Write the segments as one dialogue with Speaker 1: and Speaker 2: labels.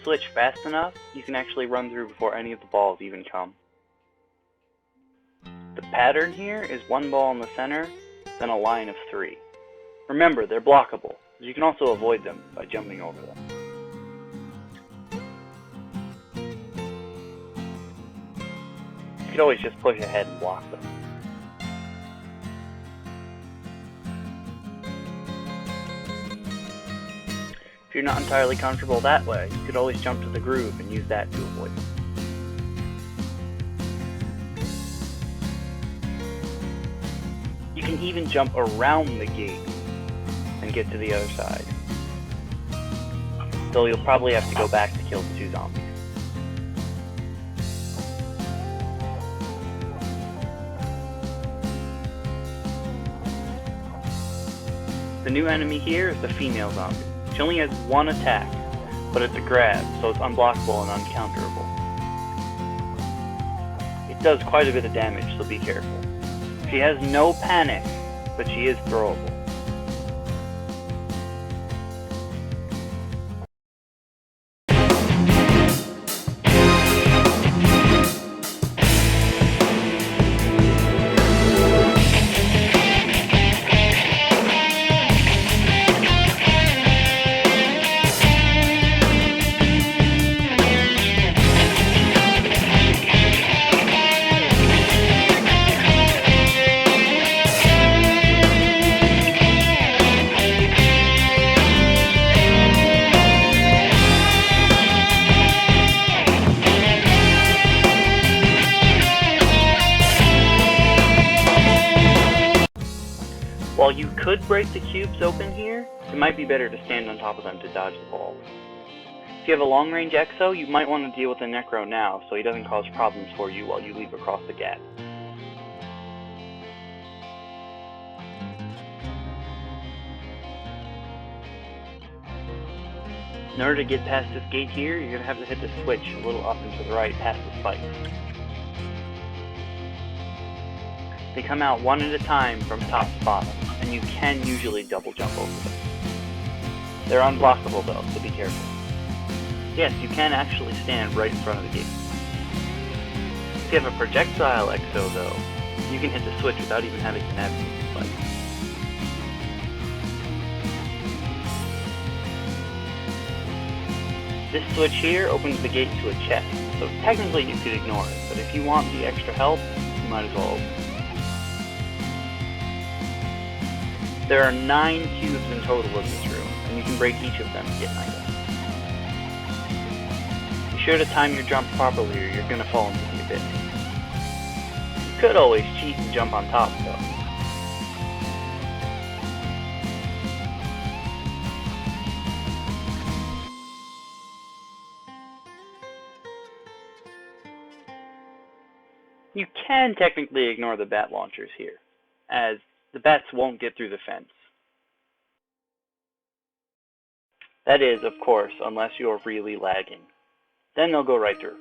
Speaker 1: switch fast enough, you can actually run through before any of the balls even come. The pattern here is one ball in the center, then a line of 3. Remember, they're blockable, but you can also avoid them by jumping over them. You could always just push ahead and block them. If you're not entirely comfortable that way, you could always jump to the groove and use that to avoid them. You can even jump around the gate and get to the other side. Though you'll probably have to go back to kill the 2 zombies. The new enemy here is the female zombie. She only has 1 attack, but it's a grab, so it's unblockable and uncounterable. It does quite a bit of damage, so be careful. She has no panic, but she is throwable. While you could break the cubes open here, it might be better to stand on top of them to dodge the balls. If you have a long-range exo, you might want to deal with the Necro now so he doesn't cause problems for you while you leap across the gap. In order to get past this gate here, you're going to have to hit the switch a little up and to the right past the spikes. They come out one at a time from top to bottom, and you can usually double jump over them. They're unblockable though, so be careful. Yes, you can actually stand right in front of the gate. If you have a projectile exo though, you can hit the switch without even having to navigate the spike. This switch here opens the gate to a chest, so technically you could ignore it, but if you want the extra help, you might as well open it. There are 9 cubes in total in this room, and you can break each of them to get an item. Be sure to time your jump properly or you're going to fall into the abyss. You could always cheat and jump on top though. You can technically ignore the bat launchers here, as the bats won't get through the fence. That is, of course, unless you're really lagging. Then they'll go right through.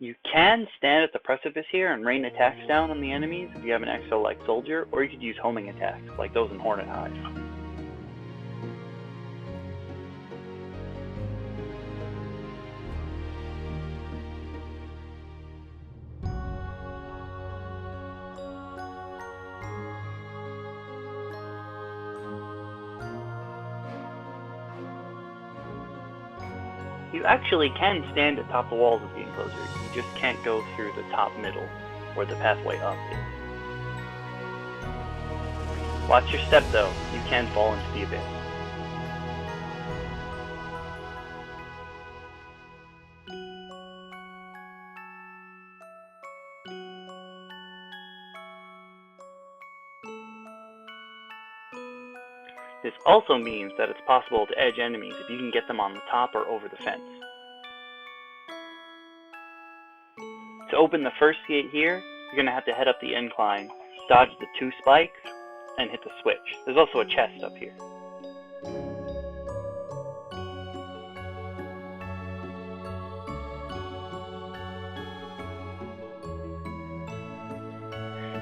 Speaker 1: You can stand at the precipice here and rain attacks down on the enemies if you have an exo-like soldier, or you could use homing attacks, like those in Hornet Hive. You actually can stand atop the walls of the enclosure, you just can't go through the top middle, where the pathway up is. Watch your step though, you can fall into the abyss. This also means that it's possible to edge enemies if you can get them on the top or over the fence. To open the first gate here, you're going to have to head up the incline, dodge the 2 spikes, and hit the switch. There's also a chest up here.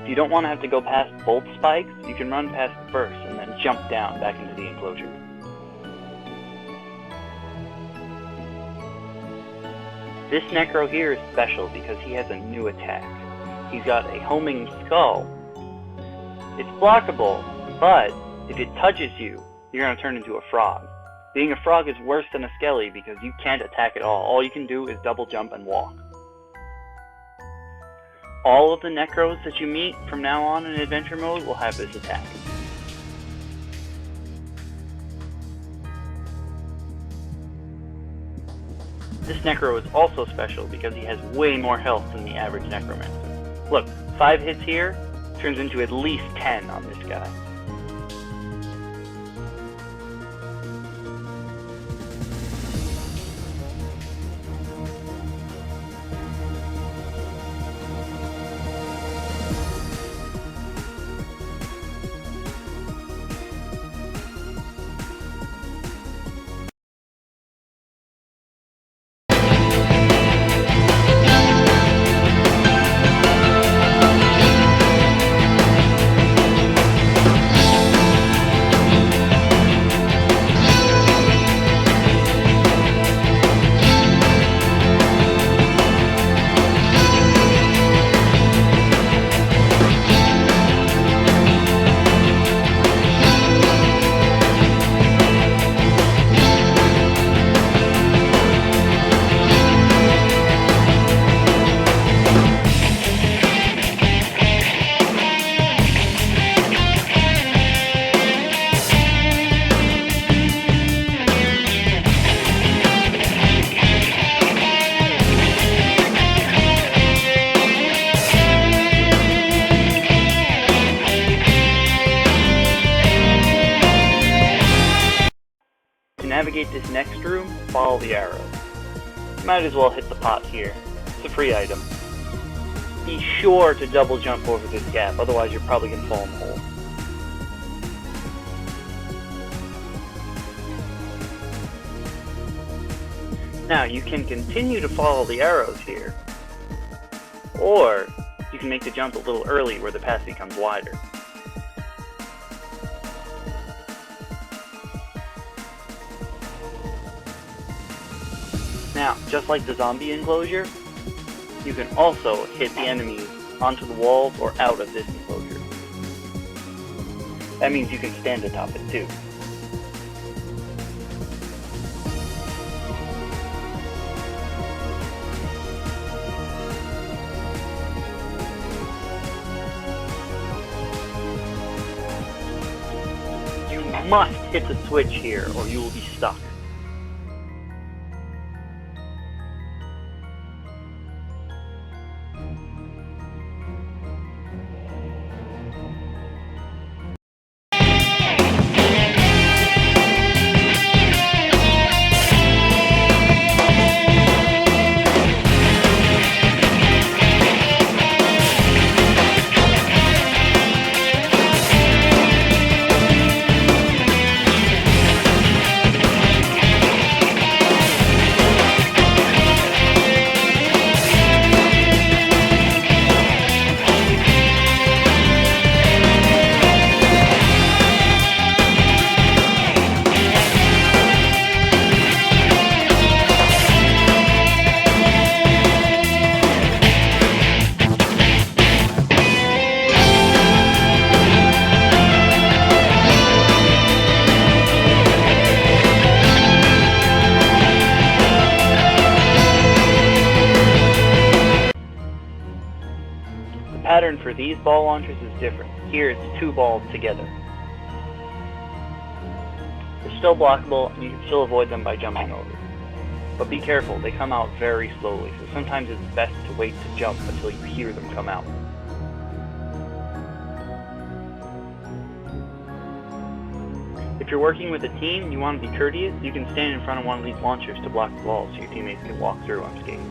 Speaker 1: If you don't want to have to go past both spikes, you can run past the first and then jump down back into the enclosure. This Necro here is special because he has a new attack. He's got a homing skull. It's blockable, but if it touches you, you're going to turn into a frog. Being a frog is worse than a skelly because you can't attack at all. All you can do is double jump and walk. All of the Necros that you meet from now on in adventure mode will have this attack. This Necro is also special because he has way more health than the average Necromancer. Look, 5 hits here turns into at least 10 on this guy. Navigate this next room, follow the arrow. You might as well hit the pot here. It's a free item. Be sure to double jump over this gap, otherwise you're probably going to fall in the hole. Now you can continue to follow the arrows here, or you can make the jump a little early where the path becomes wider. Now, just like the zombie enclosure, you can also hit the enemies onto the walls or out of this enclosure. That means you can stand atop it too. You must hit the switch here or you will be stuck. The pattern for these ball launchers is different. Here it's 2 balls together. They're still blockable and you can still avoid them by jumping over. But be careful, they come out very slowly, so sometimes it's best to wait to jump until you hear them come out. If you're working with a team and you want to be courteous, you can stand in front of one of these launchers to block the ball so your teammates can walk through unscathed.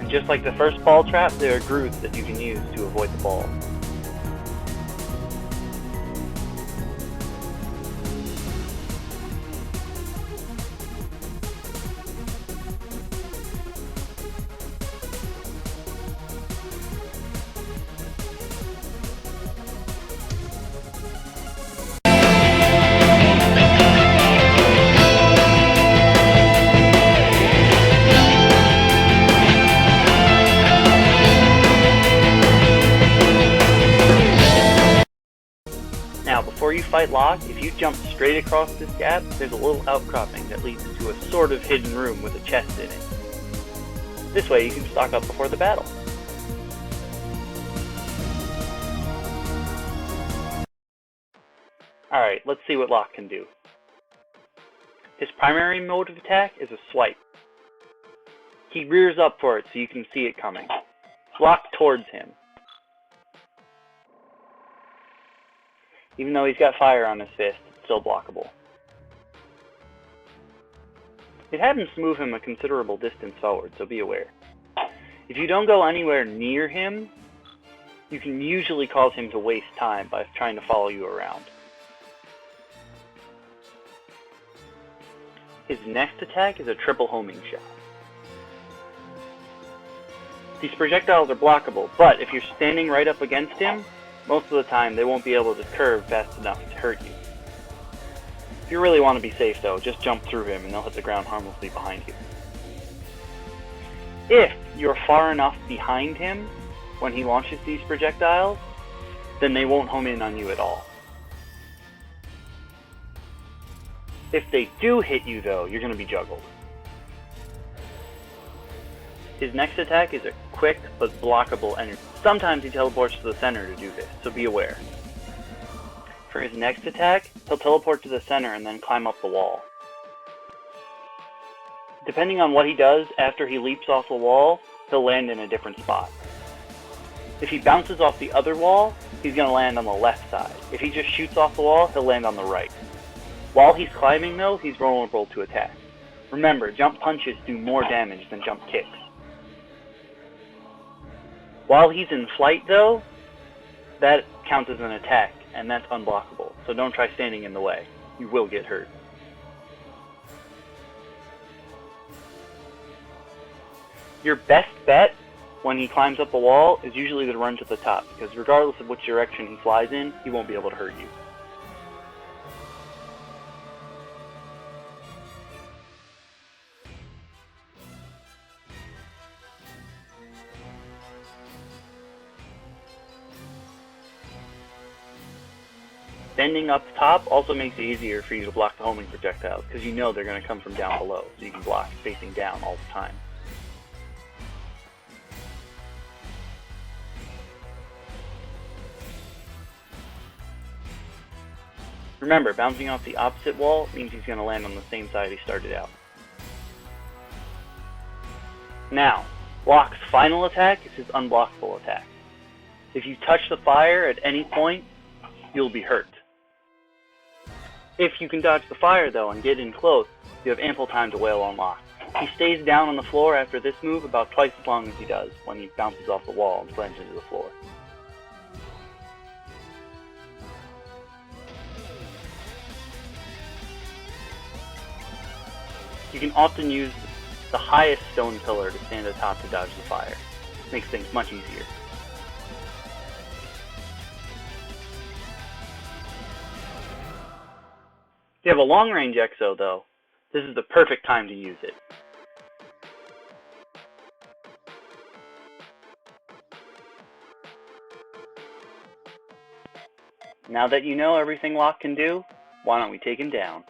Speaker 1: And just like the first ball trap, there are grooves that you can use to avoid the ball. Now, before you fight Locke, if you jump straight across this gap, there's a little outcropping that leads to a sort of hidden room with a chest in it. This way you can stock up before the battle. Alright, let's see what Locke can do. His primary mode of attack is a swipe. He rears up for it so you can see it coming. Block towards him. Even though he's got fire on his fist, it's still blockable. It happens to move him a considerable distance forward, so be aware. If you don't go anywhere near him, you can usually cause him to waste time by trying to follow you around. His next attack is a triple homing shot. These projectiles are blockable, but if you're standing right up against him, most of the time they won't be able to curve fast enough to hurt you. If you really want to be safe though, just jump through him and they'll hit the ground harmlessly behind you. If you're far enough behind him when he launches these projectiles, then they won't home in on you at all. If they do hit you though, you're going to be juggled. His next attack is a quick but blockable energy. Sometimes he teleports to the center to do this, so be aware. For his next attack, he'll teleport to the center and then climb up the wall. Depending on what he does after he leaps off the wall, he'll land in a different spot. If he bounces off the other wall, he's going to land on the left side. If he just shoots off the wall, he'll land on the right. While he's climbing though, he's vulnerable to attack. Remember, jump punches do more damage than jump kicks. While he's in flight though, that counts as an attack, and that's unblockable, so don't try standing in the way. You will get hurt. Your best bet when he climbs up a wall is usually to run to the top, because regardless of which direction he flies in, he won't be able to hurt you. Standing up top also makes it easier for you to block the homing projectiles, because you know they're going to come from down below, so you can block facing down all the time. Remember, bouncing off the opposite wall means he's going to land on the same side he started out. Now, Locke's final attack is his unblockable attack. If you touch the fire at any point, you'll be hurt. If you can dodge the fire though and get in close, you have ample time to wail on Locke. He stays down on the floor after this move about twice as long as he does when he bounces off the wall and slams into the floor. You can often use the highest stone pillar to stand atop to dodge the fire. Makes things much easier. If you have a long-range exo though, this is the perfect time to use it. Now that you know everything Locke can do, why don't we take him down?